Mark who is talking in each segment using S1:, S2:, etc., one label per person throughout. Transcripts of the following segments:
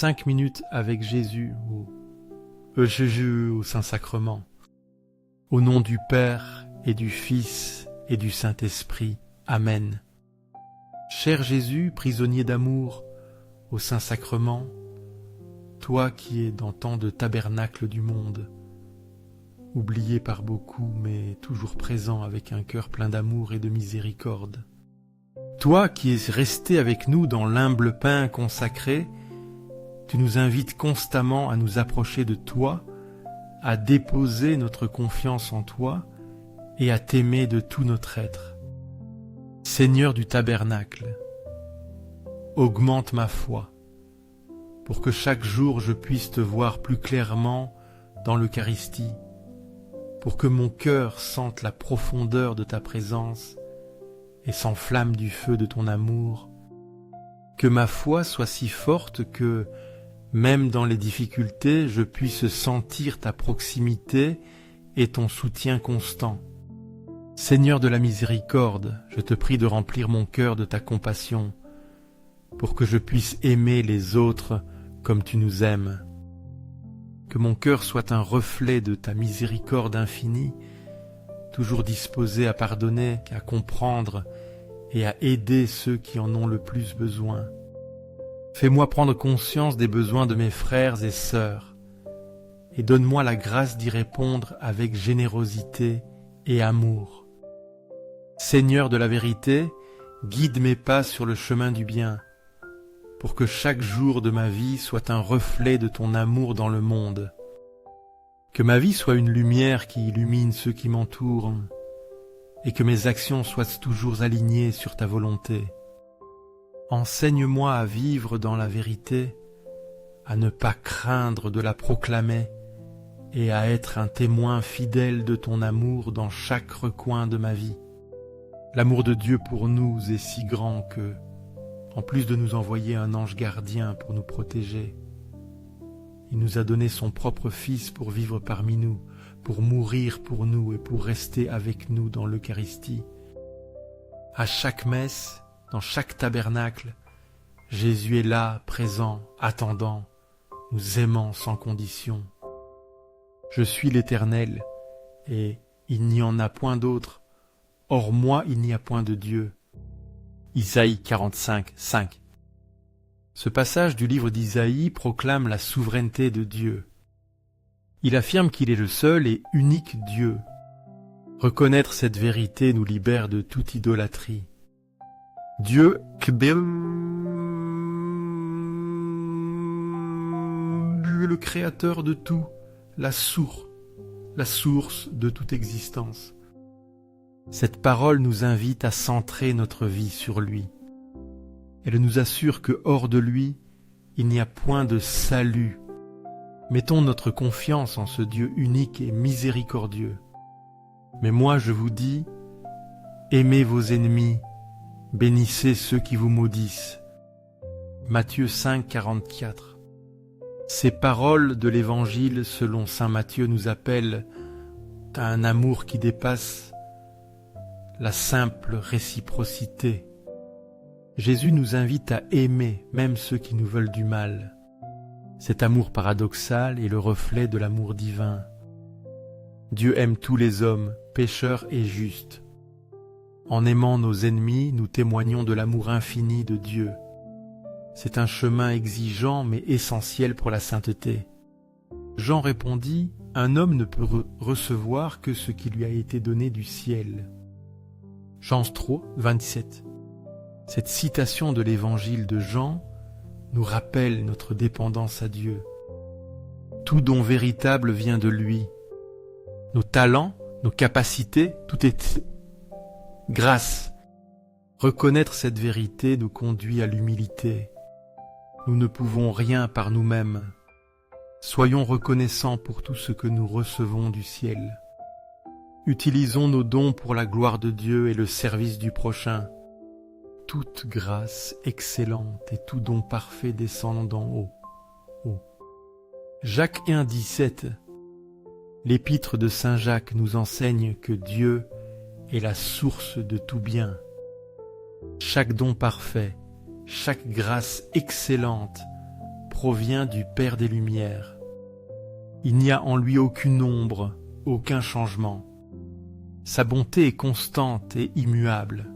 S1: 5 minutes avec Jésus au Saint-Sacrement. Au nom du Père et du Fils et du Saint-Esprit. Amen. Cher Jésus, prisonnier d'amour au Saint-Sacrement, toi qui es dans tant de tabernacles du monde, oublié par beaucoup mais toujours présent avec un cœur plein d'amour et de miséricorde. Toi qui es resté avec nous dans l'humble pain consacré, tu nous invites constamment à nous approcher de toi, à déposer notre confiance en toi et à t'aimer de tout notre être. Seigneur du tabernacle, augmente ma foi, pour que chaque jour je puisse te voir plus clairement dans l'Eucharistie, pour que mon cœur sente la profondeur de ta présence et s'enflamme du feu de ton amour, que ma foi soit si forte que, même dans les difficultés, je puisse sentir ta proximité et ton soutien constant. Seigneur de la miséricorde, je te prie de remplir mon cœur de ta compassion, pour que je puisse aimer les autres comme tu nous aimes. Que mon cœur soit un reflet de ta miséricorde infinie, toujours disposé à pardonner, à comprendre et à aider ceux qui en ont le plus besoin. Fais-moi prendre conscience des besoins de mes frères et sœurs, et donne-moi la grâce d'y répondre avec générosité et amour. Seigneur de la vérité, guide mes pas sur le chemin du bien, pour que chaque jour de ma vie soit un reflet de ton amour dans le monde. Que ma vie soit une lumière qui illumine ceux qui m'entourent, et que mes actions soient toujours alignées sur ta volonté. Enseigne-moi à vivre dans la vérité, à ne pas craindre de la proclamer et à être un témoin fidèle de ton amour dans chaque recoin de ma vie. L'amour de Dieu pour nous est si grand que, en plus de nous envoyer un ange gardien pour nous protéger, il nous a donné son propre Fils pour vivre parmi nous, pour mourir pour nous et pour rester avec nous dans l'Eucharistie. À chaque messe, dans chaque tabernacle, Jésus est là, présent, attendant, nous aimant sans condition. Je suis l'Éternel, et il n'y en a point d'autre. Hors moi, il n'y a point de Dieu. Isaïe 45, 5. Ce passage du livre d'Isaïe proclame la souveraineté de Dieu. Il affirme qu'il est le seul et unique Dieu. Reconnaître cette vérité nous libère de toute idolâtrie. Dieu, le créateur de tout, la source de toute existence. Cette parole nous invite à centrer notre vie sur lui. Elle nous assure que hors de lui, il n'y a point de salut. Mettons notre confiance en ce Dieu unique et miséricordieux. Mais moi je vous dis, aimez vos ennemis, bénissez ceux qui vous maudissent. Matthieu 5, 44. Ces paroles de l'Évangile selon saint Matthieu nous appellent à un amour qui dépasse la simple réciprocité. Jésus nous invite à aimer même ceux qui nous veulent du mal. Cet amour paradoxal est le reflet de l'amour divin. Dieu aime tous les hommes, pécheurs et justes. En aimant nos ennemis, nous témoignons de l'amour infini de Dieu. C'est un chemin exigeant mais essentiel pour la sainteté. Jean répondit, « Un homme ne peut recevoir que ce qui lui a été donné du ciel. » Jean 3, 27. Cette citation de l'évangile de Jean nous rappelle notre dépendance à Dieu. Tout don véritable vient de lui. Nos talents, nos capacités, tout est grâce. Reconnaître cette vérité nous conduit à l'humilité. Nous ne pouvons rien par nous-mêmes. Soyons reconnaissants pour tout ce que nous recevons du ciel. Utilisons nos dons pour la gloire de Dieu et le service du prochain. Toute grâce excellente et tout don parfait descendant d'en haut. Jacques 1, 17. L'épître de saint Jacques nous enseigne que Dieu est la source de tout bien. Chaque don parfait, chaque grâce excellente provient du Père des Lumières. Il n'y a en lui aucune ombre, aucun changement. Sa bonté est constante et immuable.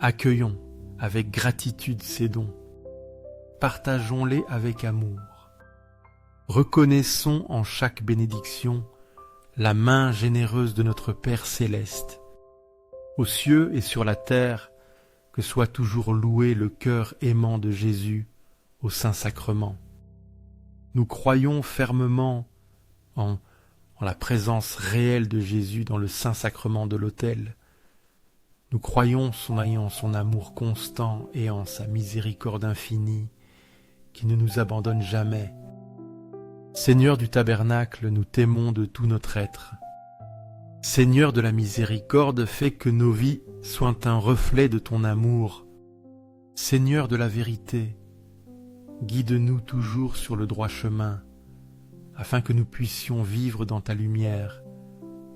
S1: Accueillons avec gratitude ses dons. Partageons-les avec amour. Reconnaissons en chaque bénédiction la main généreuse de notre Père céleste. Aux cieux et sur la terre, que soit toujours loué le cœur aimant de Jésus au Saint-Sacrement. Nous croyons fermement en la présence réelle de Jésus dans le Saint-Sacrement de l'autel. Nous croyons en son amour constant et en sa miséricorde infinie qui ne nous abandonne jamais. Seigneur du tabernacle, nous t'aimons de tout notre être. Seigneur de la miséricorde, fais que nos vies soient un reflet de ton amour. Seigneur de la vérité, guide-nous toujours sur le droit chemin, afin que nous puissions vivre dans ta lumière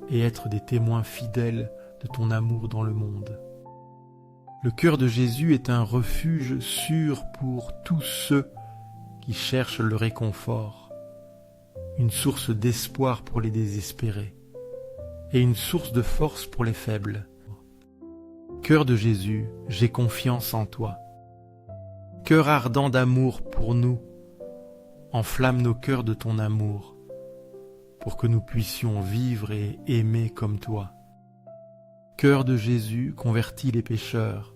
S1: et être des témoins fidèles de ton amour dans le monde. Le cœur de Jésus est un refuge sûr pour tous ceux qui cherchent le réconfort, une source d'espoir pour les désespérés et une source de force pour les faibles. Cœur de Jésus, j'ai confiance en toi. Cœur ardent d'amour pour nous, enflamme nos cœurs de ton amour, pour que nous puissions vivre et aimer comme toi. Cœur de Jésus, convertis les pécheurs,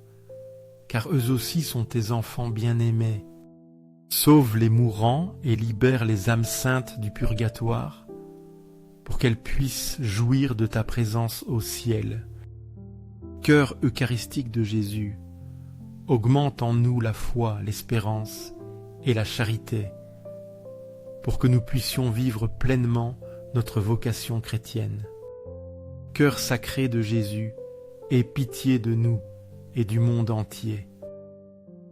S1: car eux aussi sont tes enfants bien-aimés. Sauve les mourants et libère les âmes saintes du purgatoire, pour qu'elles puissent jouir de ta présence au ciel. Cœur eucharistique de Jésus, augmente en nous la foi, l'espérance et la charité, pour que nous puissions vivre pleinement notre vocation chrétienne. Cœur sacré de Jésus, aie pitié de nous et du monde entier.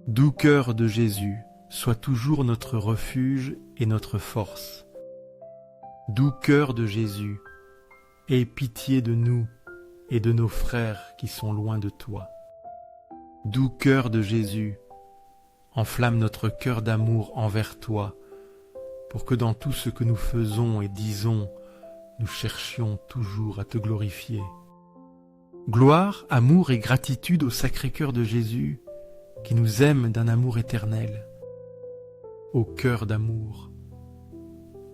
S1: Doux cœur de Jésus, sois toujours notre refuge et notre force. Doux cœur de Jésus, aie pitié de nous et de nos frères qui sont loin de toi. Doux cœur de Jésus, enflamme notre cœur d'amour envers toi, pour que dans tout ce que nous faisons et disons, nous cherchions toujours à te glorifier. Gloire, amour et gratitude au Sacré-Cœur de Jésus, qui nous aime d'un amour éternel. Ô cœur d'amour,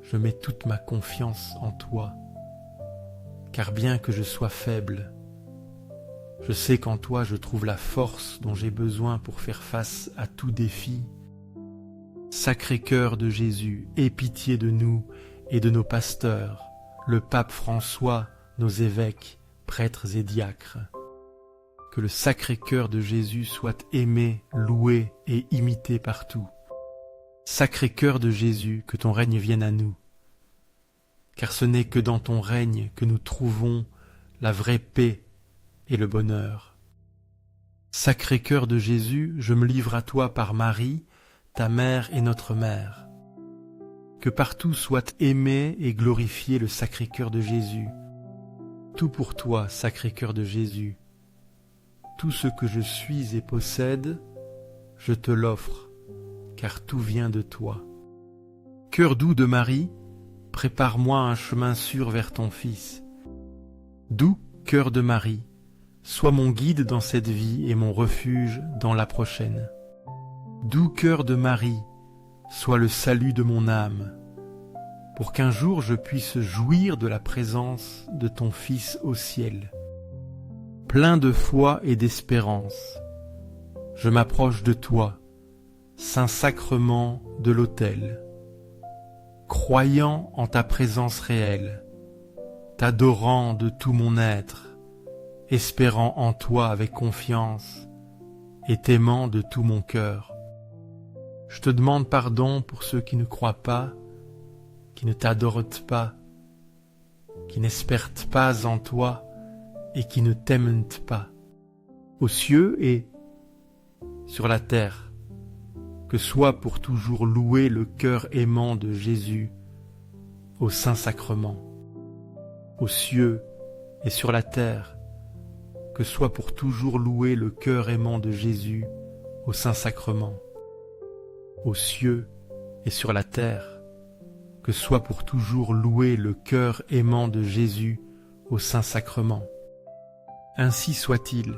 S1: je mets toute ma confiance en toi, car bien que je sois faible, je sais qu'en toi je trouve la force dont j'ai besoin pour faire face à tout défi. Sacré-Cœur de Jésus, aie pitié de nous et de nos pasteurs, le pape François, nos évêques, prêtres et diacres. Que le Sacré-Cœur de Jésus soit aimé, loué et imité partout. Sacré-Cœur de Jésus, que ton règne vienne à nous, car ce n'est que dans ton règne que nous trouvons la vraie paix et le bonheur. Sacré-Cœur de Jésus, je me livre à toi par Marie, ta mère et notre mère. Que partout soit aimé et glorifié le Sacré-Cœur de Jésus. Tout pour toi, Sacré-Cœur de Jésus. Tout ce que je suis et possède, je te l'offre, car tout vient de toi. Cœur doux de Marie, prépare-moi un chemin sûr vers ton Fils. Doux cœur de Marie, sois mon guide dans cette vie et mon refuge dans la prochaine. Doux cœur de Marie, sois le salut de mon âme, pour qu'un jour je puisse jouir de la présence de ton Fils au ciel. Plein de foi et d'espérance, je m'approche de toi, Saint-Sacrement de l'autel, croyant en ta présence réelle, t'adorant de tout mon être, espérant en toi avec confiance et t'aimant de tout mon cœur. Je te demande pardon pour ceux qui ne croient pas, qui ne t'adorent pas, qui n'espèrent pas en toi et qui ne t'aiment pas, aux cieux et sur la terre, que soit pour toujours loué le cœur aimant de Jésus au Saint-Sacrement. Aux cieux et sur la terre, que soit pour toujours loué le cœur aimant de Jésus au Saint-Sacrement. Aux cieux et sur la terre, que soit pour toujours loué le cœur aimant de Jésus au Saint-Sacrement. Ainsi soit-il.